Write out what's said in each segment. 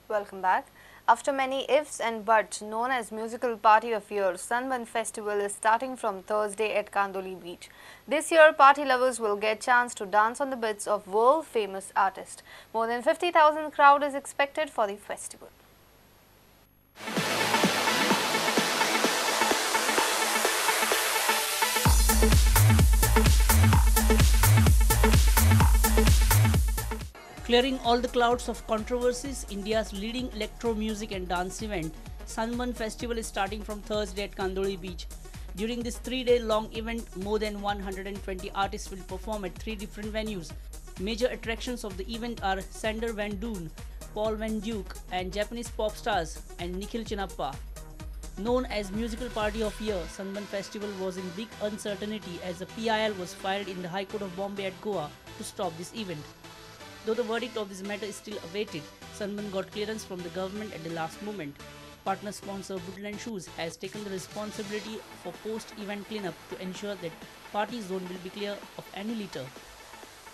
Welcome back. After many ifs and buts, known as Musical Party of Year, Sunburn Festival is starting from Thursday at Candolim Beach. This year, party lovers will get chance to dance on the beats of world-famous artists. More than 50,000 crowd is expected for the festival. Clearing all the clouds of controversies, India's leading electro music and dance event, Sunburn Festival is starting from Thursday at Candolim Beach. During this 3-day long event, more than 120 artists will perform at 3 different venues. Major attractions of the event are Sander Van Doon, Paul Van Dyke, and Japanese pop stars and Nikhil Chinnappa. Known as Musical Party of Year, Sunburn Festival was in big uncertainty as the PIL was filed in the High Court of Bombay at Goa to stop this event. Though the verdict of this matter is still awaited, Sunburn got clearance from the government at the last moment. Partner sponsor Prudent has taken the responsibility for post-event cleanup to ensure that party zone will be clear of any litter.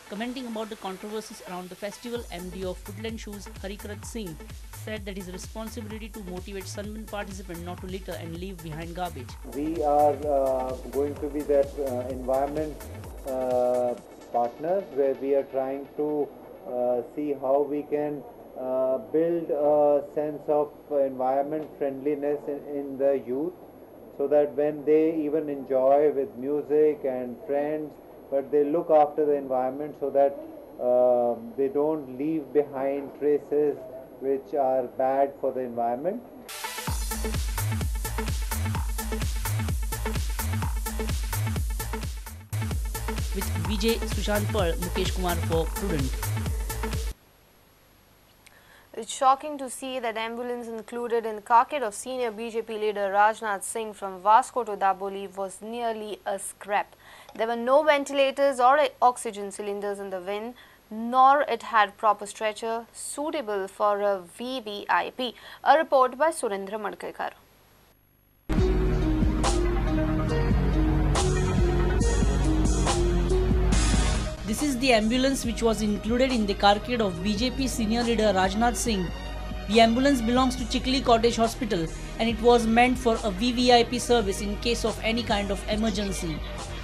Commenting about the controversies around the festival, MD of Prudent Harikrat Singh said that his responsibility to motivate Sunburn participants not to litter and leave behind garbage. We are going to be that environment partners where we are trying to see how we can build a sense of environment friendliness in the youth, so that when they even enjoy with music and friends, but they look after the environment so that they don't leave behind traces which are bad for the environment. With Vijay Sushantpal, Mukesh Kumar for Prudent. It's shocking to see that ambulance included in the carcass of senior BJP leader Rajnath Singh from Vasco to Daboli was nearly a scrap. There were no ventilators or oxygen cylinders in the van, nor it had proper stretcher suitable for a VVIP. A report by Surendra Madkekar. This is the ambulance which was included in the carcade of BJP senior leader Rajnath Singh. The ambulance belongs to Chikli Cottage Hospital and it was meant for a VVIP service in case of any kind of emergency.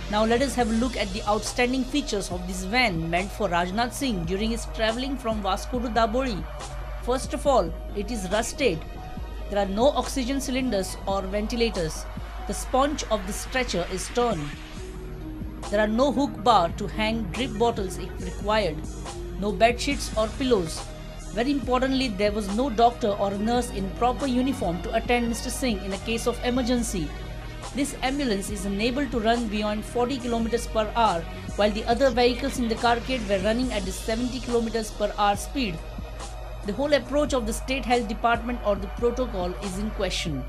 Now let us have a look at the outstanding features of this van meant for Rajnath Singh during his travelling from Vasco to Daboli. First of all, it is rusted. There are no oxygen cylinders or ventilators. The sponge of the stretcher is torn. There are no hook bar to hang drip bottles if required, no bed sheets or pillows. Very importantly, there was no doctor or nurse in proper uniform to attend Mr. Singh in a case of emergency. This ambulance is unable to run beyond 40 km per hour, while the other vehicles in the carcade were running at the 70 km per hour speed. The whole approach of the State Health Department or the protocol is in question.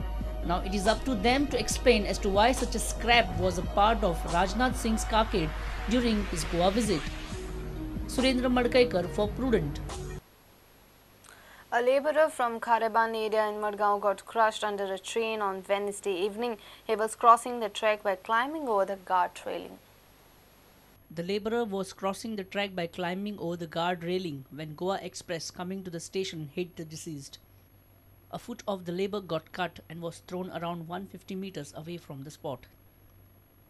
Now it is up to them to explain as to why such a scrap was a part of Rajnath Singh's carcade during his Goa visit. Surendra Madkekar for Prudent. A labourer from Kharaban area in Madgaon got crushed under a train on Wednesday evening. He was crossing the track by climbing over the guard railing. The labourer was crossing the track by climbing over the guard railing when Goa Express coming to the station hit the deceased. A foot of the labourer got cut and was thrown around 150 meters away from the spot.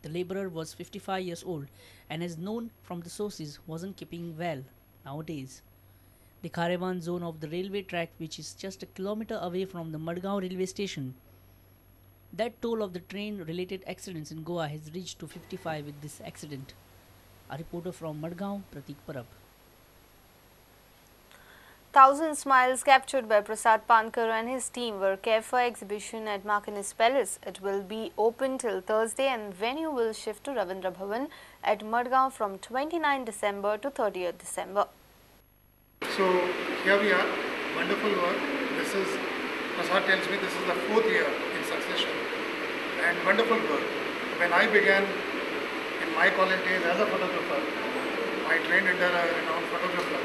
The labourer was 55 years old and, as known from the sources, wasn't keeping well nowadays. The Kharaban zone of the railway track, which is just a kilometer away from the Madgaon railway station. That toll of the train-related accidents in Goa has reached to 55 with this accident. A reporter from Madgaon, Pratik Parab. 1,000 smiles captured by Prasad Pankar and his team were kept for exhibition at Makinis Palace. It will be open till Thursday and venue will shift to Ravindra Bhavan at Madgaon from 29 December to 30th December. So here we are, wonderful work. This is, Prasad tells me this is the 4th year in succession and wonderful work. When I began in my college days as a photographer, I trained under a renowned photographer,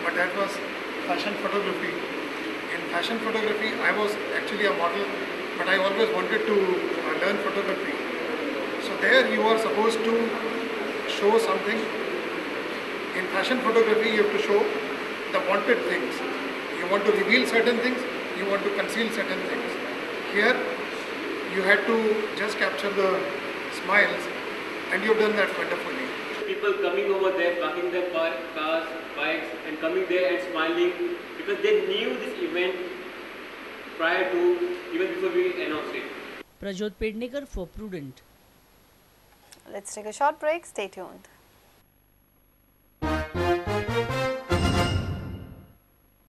but that was fashion photography. In fashion photography, I was actually a model, but I always wanted to learn photography. So there you are supposed to show something. In fashion photography, you have to show the wanted things. You want to reveal certain things, you want to conceal certain things. Here, you had to just capture the smiles, and you've done that wonderfully. People coming over there, parking their cars, bikes, and coming there and smiling because they knew this event prior to, even before we announced it. Prajot Pednekar for Prudent. Let's take a short break. Stay tuned.